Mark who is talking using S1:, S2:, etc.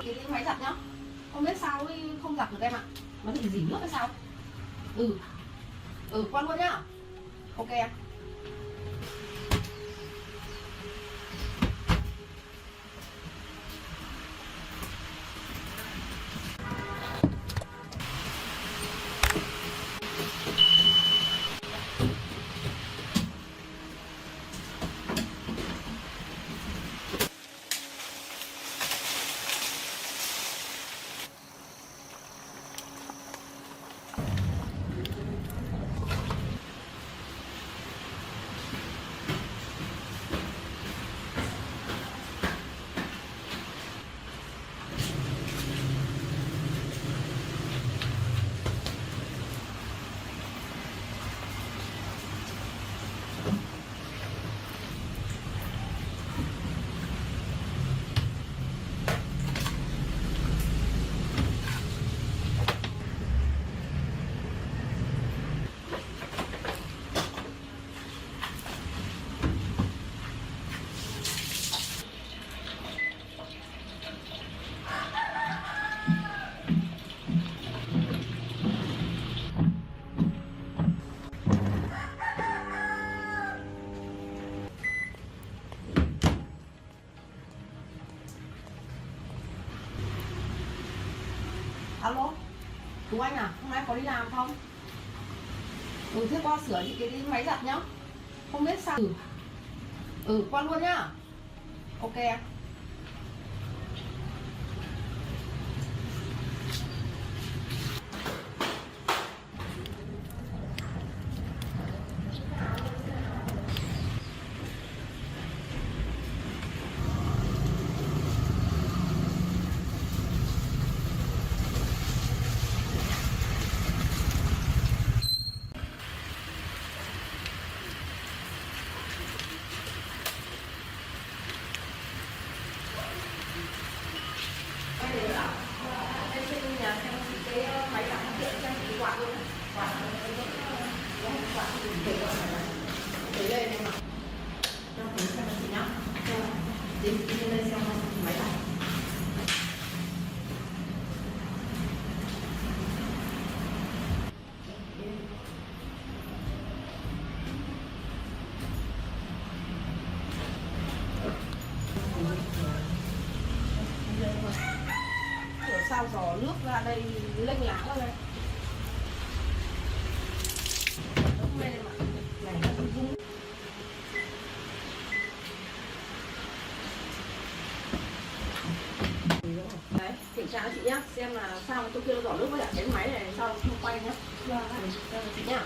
S1: Cái máy giặt nhá. Không biết sao ấy, không giặt được em ạ. Nó bị dỉ nước hay sao? Qua luôn nhá. Ok em. Alo, Tú Anh à, hôm nay có đi làm không? Thế qua sửa những cái máy giặt nhá. Không biết sao. Qua luôn nhá. Ok em. Lấy lên em ạ. Cho thử xem chị nhá. Đi lên xem máy này. Kiểu sao giò nước ra đây lênh láng ra đây. Này nó rung. Đấy, kiểm tra chị nhá, xem là sao tôi kia nó giỏ nước với cả cái máy này sao không quay nhá. Chị nhá.